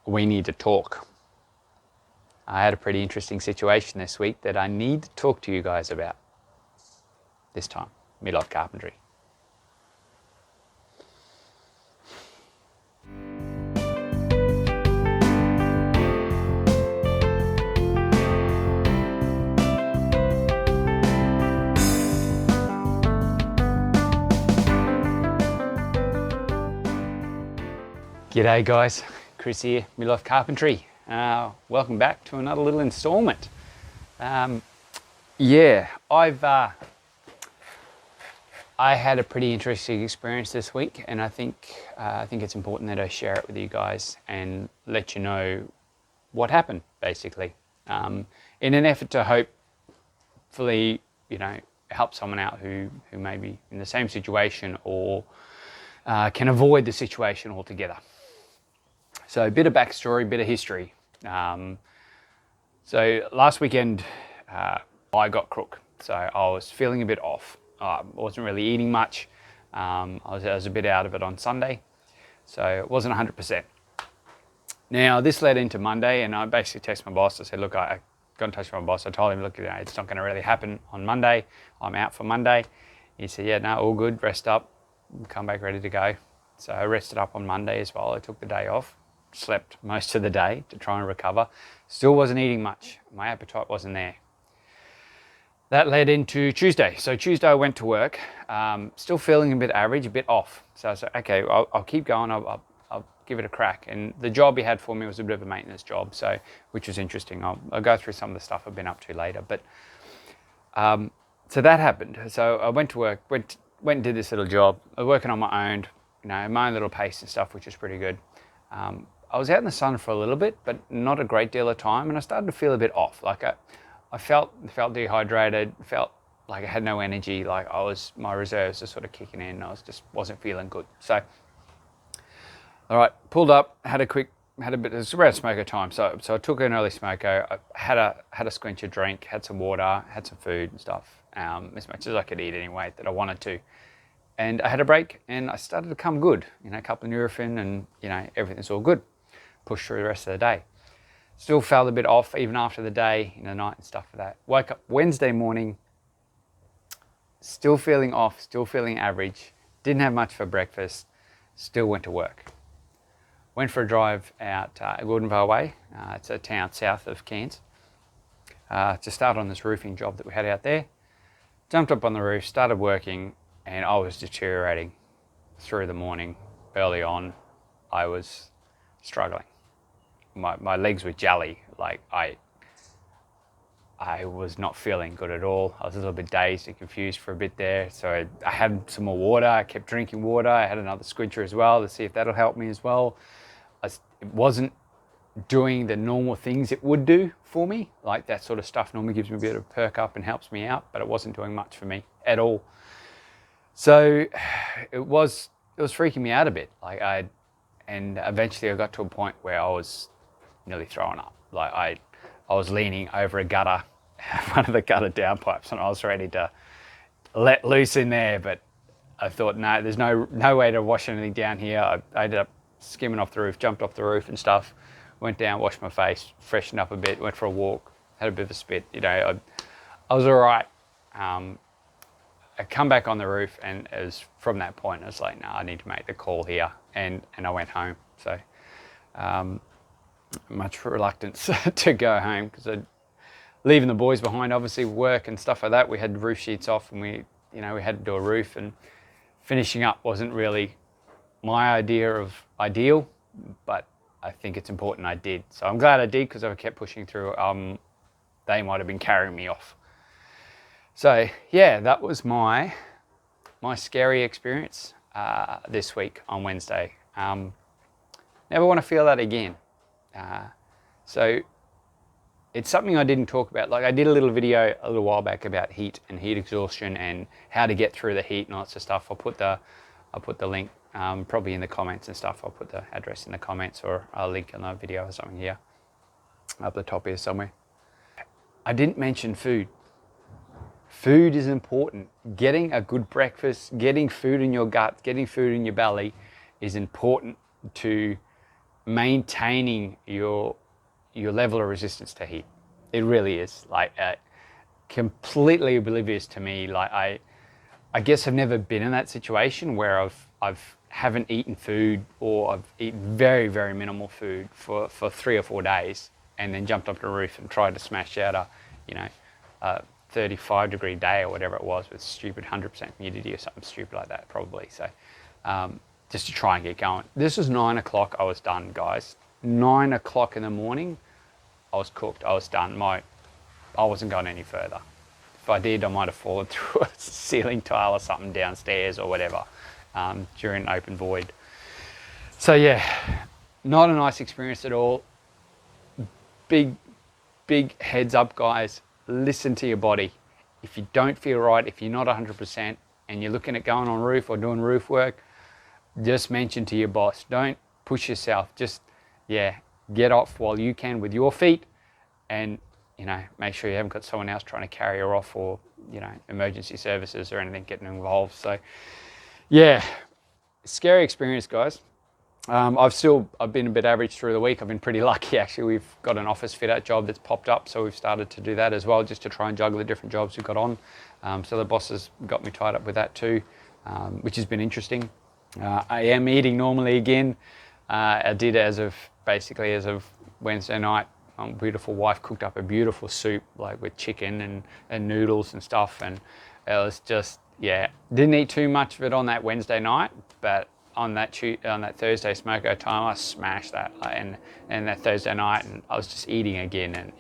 we need to talk. I had a pretty interesting situation this week that I need to talk to you guys about this time. Midlife Carpentry. G'day guys, Chris here, Midlife Carpentry. Welcome back to another little installment. I had a pretty interesting experience this week, and I think it's important that I share it with you guys and let you know what happened, basically, in an effort to hopefully, help someone out who may be in the same situation or can avoid the situation altogether. So a bit of backstory, a bit of history. So last weekend, I got crook. So I was feeling a bit off. I wasn't really eating much. I was a bit out of it on Sunday. So it wasn't 100%. Now this led into Monday, and I basically texted my boss. I said, look, I got in touch with my boss. I told him, look, it's not going to really happen on Monday. I'm out for Monday. He said, yeah, no, all good. Rest up. Come back ready to go. So I rested up on Monday as well. I took the day off. Slept most of the day to try and recover. Still wasn't eating much. My appetite wasn't there. That led into Tuesday. So Tuesday I went to work, still feeling a bit average, a bit off. So I said, okay, I'll keep going. I'll give it a crack. And the job he had for me was a bit of a maintenance job, which was interesting. I'll go through some of the stuff I've been up to later. But so that happened. So I went to work, went and did this little job. I was working on my own, my own little pace and stuff, which was pretty good. I was out in the sun for a little bit, but not a great deal of time, and I started to feel a bit off. Like I felt dehydrated, felt like I had no energy, like my reserves are sort of kicking in. Wasn't feeling good. So, all right, pulled up, had a bit. It's around smoker time, so I took an early smoker. I had a squinch of drink, had some water, had some food and stuff, as much as I could eat anyway that I wanted to. And I had a break, and I started to come good. A couple of Nurofen, and everything's all good. Pushed through the rest of the day. Still felt a bit off even after the day, night and stuff like that. Woke up Wednesday morning, still feeling off, still feeling average. Didn't have much for breakfast. Still went to work. Went for a drive out Gordonvale Way. It's a town south of Cairns. To start on this roofing job that we had out there. Jumped up on the roof, started working, and I was deteriorating through the morning. Early on, I was struggling. My legs were jelly. Like I was not feeling good at all. I was a little bit dazed and confused for a bit there. So I had some more water. I kept drinking water. I had another squincher as well to see if that'll help me as well. It wasn't doing the normal things it would do for me. Like that sort of stuff normally gives me a bit of a perk up and helps me out, but it wasn't doing much for me at all. So it was freaking me out a bit. And eventually I got to a point where I was nearly throwing up. Like I was leaning over a gutter, one of the gutter downpipes, and I was ready to let loose in there. But I thought, no, there's no way to wash anything down here. I ended up skimming off the roof, jumped off the roof and stuff, went down, washed my face, freshened up a bit, went for a walk, had a bit of a spit. I was all right. I come back on the roof, and it was from that point, I was like, no, I need to make the call here. And I went home. So much reluctance to go home because I'd leaving the boys behind, obviously work and stuff like that. We had roof sheets off, and we had to do a roof, and finishing up wasn't really my idea of ideal, but I think it's important I did. So I'm glad I did, because if I kept pushing through, they might have been carrying me off. So yeah, that was my scary experience this week on Wednesday. Never want to feel that again. So it's something I didn't talk about. Like I did a little video a little while back about heat and heat exhaustion and how to get through the heat and all that sort of stuff. I'll put the link probably in the comments and stuff. I'll put the address in the comments, or I'll link in the video or something here up the top here somewhere. I didn't mention food. Food is important. Getting a good breakfast, getting food in your gut, getting food in your belly is important to maintaining your level of resistance to heat. It really is like completely oblivious to me. Like I guess I've never been in that situation where I've haven't eaten food, or I've eaten very, very minimal food for 3 or 4 days, and then jumped up the roof and tried to smash out a 35-degree day or whatever it was with stupid 100% humidity or something stupid like that, probably. So just to try and get going. This was 9 o'clock. I was done, guys. 9 o'clock in the morning, I was cooked. I was done. I wasn't going any further. If I did, I might have fallen through a ceiling tile or something downstairs or whatever during an open void. So yeah, not a nice experience at all. Big heads up, guys. Listen to your body. If you don't feel right, if you're not 100% and you're looking at going on roof or doing roof work, just mention to your boss. Don't push yourself. Just, get off while you can with your feet, and make sure you haven't got someone else trying to carry her off, or emergency services or anything getting involved. So scary experience, guys. I've been a bit average through the week. I've been pretty lucky, actually. We've got an office fit out job that's popped up, so we've started to do that as well, just to try and juggle the different jobs we've got on. So the boss has got me tied up with that too, which has been interesting. I am eating normally again. I did as of Wednesday night. My beautiful wife cooked up a beautiful soup, like with chicken and noodles and stuff, and it was just, didn't eat too much of it on that Wednesday night, but on that Thursday smoko time, I smashed that, and that Thursday night, and I was just eating again, and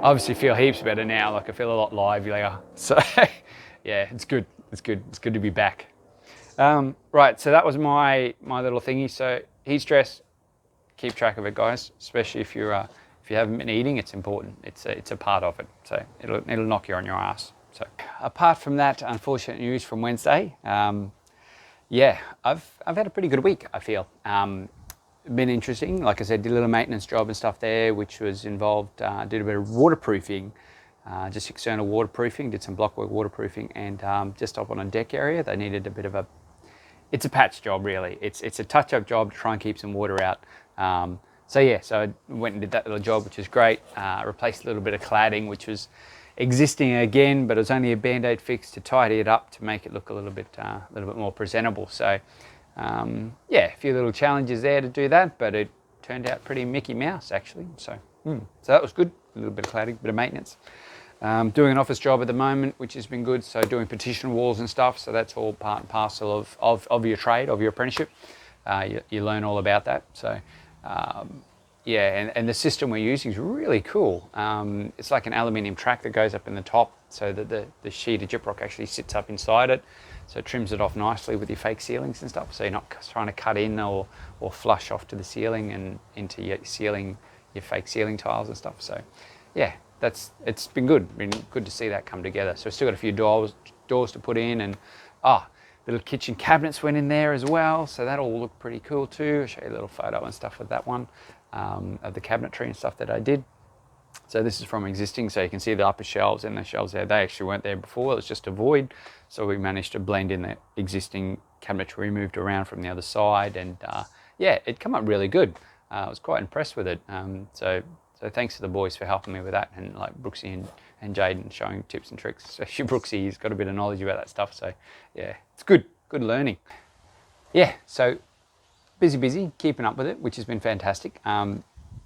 obviously feel heaps better now. Like I feel a lot livelier. So it's good. It's good to be back. Right, so that was my little thingy. So heat stress, keep track of it, guys. Especially if you haven't been eating, it's important. It's a part of it. So it'll knock you on your ass. So apart from that unfortunate news from Wednesday, I've had a pretty good week, I feel. Been interesting. Like I said, did a little maintenance job and stuff there, which was involved, did a bit of waterproofing, just external waterproofing, did some blockwork waterproofing, and just up on a deck area, they needed a bit of it's a patch job really. It's a touch-up job to try and keep some water out. So I went and did that little job, which was great. Replaced a little bit of cladding, which was existing again, but it was only a band-aid fix to tidy it up to make it look a little bit more presentable. So a few little challenges there to do that, but it turned out pretty Mickey Mouse actually. So that was good. A little bit of cladding, bit of maintenance. Doing an office job at the moment, which has been good. So doing partition walls and stuff. So that's all part and parcel of your trade, of your apprenticeship. You learn all about that. So and the system we're using is really cool. It's like an aluminium track that goes up in the top, so that the sheet of gyprock actually sits up inside it. So it trims it off nicely with your fake ceilings and stuff. So you're not trying to cut in or flush off to the ceiling and into your fake ceiling tiles and stuff. So it's been good. Been good to see that come together. So we've still got a few doors to put in, and little kitchen cabinets went in there as well. So that all looked pretty cool too. I'll show you a little photo and stuff with that one, of the cabinetry and stuff that I did. So this is from existing, so you can see the upper shelves and the shelves there. They actually weren't there before, it was just a void. So we managed to blend in the existing cabinetry we moved around from the other side, and it came up really good. I was quite impressed with it. So thanks to the boys for helping me with that, and like Brooksy and Jaden showing tips and tricks. Especially Brooksy, he's got a bit of knowledge about that stuff. So it's good learning. So busy, keeping up with it, which has been fantastic.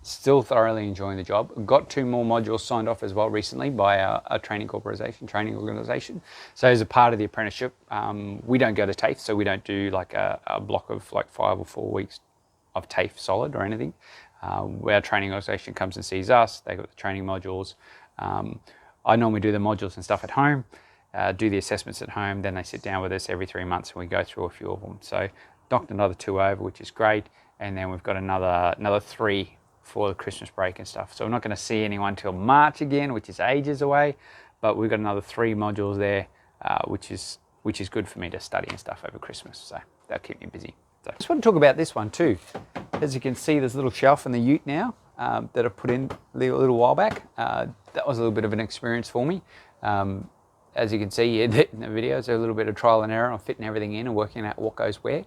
Still thoroughly enjoying the job. Got 2 more modules signed off as well recently by a training organisation. So as a part of the apprenticeship, we don't go to TAFE, so we don't do like a block of like 5 or 4 weeks of TAFE solid or anything. Our training organisation comes and sees us. They got the training modules. I normally do the modules and stuff at home, do the assessments at home. Then they sit down with us every 3 months and we go through a few of them. So knocked another 2 over, which is great. And then we've got another 3 for the Christmas break and stuff. So we're not going to see anyone till March again, which is ages away. But we've got another 3 modules there, which is good for me to study and stuff over Christmas. So that'll keep me busy. So I just want to talk about this one too. As you can see, there's a little shelf in the ute now that I put in a little while back. That was a little bit of an experience for me. As you can see here in the video, there's a little bit of trial and error on fitting everything in and working out what goes where.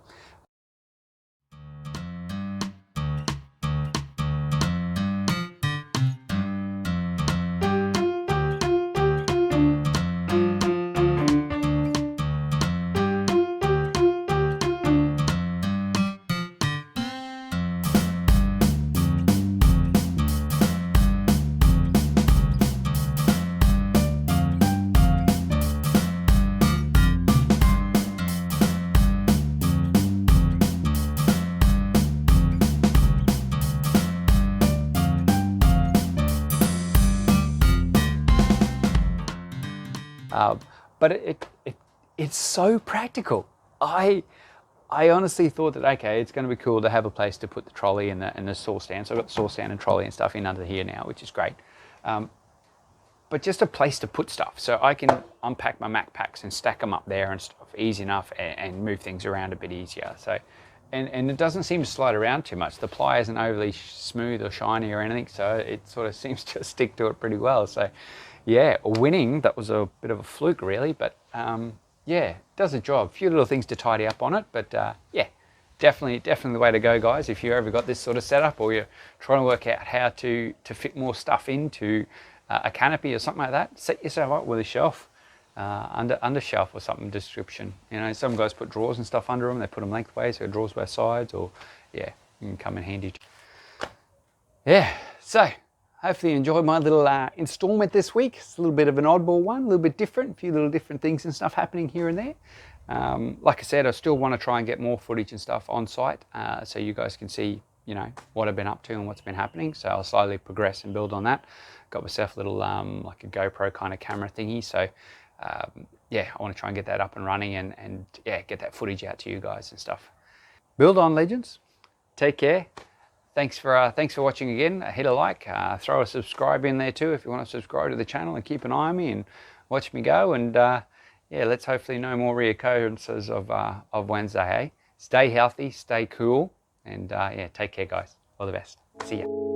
But it's so practical. I honestly thought that, okay, it's going to be cool to have a place to put the trolley and the saw stand. So I've got the saw stand and trolley and stuff in under here now, which is great. But just a place to put stuff. So I can unpack my Mac packs and stack them up there and stuff easy enough, and move things around a bit easier. So, and it doesn't seem to slide around too much. The ply isn't overly smooth or shiny or anything, so it sort of seems to stick to it pretty well. So yeah, winning, that was a bit of a fluke really, but yeah, does the job. A few little things to tidy up on it, but yeah, definitely the way to go, guys. If you ever got this sort of setup, or you're trying to work out how to fit more stuff into a canopy or something like that, set yourself up with a shelf, under shelf or something description. You know, some guys put drawers and stuff under them. They put them lengthways, so drawers both sides, or yeah, it can come in handy. Yeah, so hopefully you enjoyed my little installment this week. It's a little bit of an oddball one, a little bit different, a few little different things and stuff happening here and there. Like I said, I still want to try and get more footage and stuff on site, so you guys can see, you know, what I've been up to and what's been happening. So I'll slowly progress and build on that. Got myself a little like a GoPro kind of camera thingy. So yeah, I want to try and get that up and running, and yeah, get that footage out to you guys and stuff. Build on, legends. Take care. Thanks for watching again. Hit a like, throw a subscribe in there too if you want to subscribe to the channel and keep an eye on me and watch me go. And yeah, let's hopefully no more reoccurrences of Wednesday. Hey, stay healthy, stay cool, and yeah, take care, guys. All the best. See ya.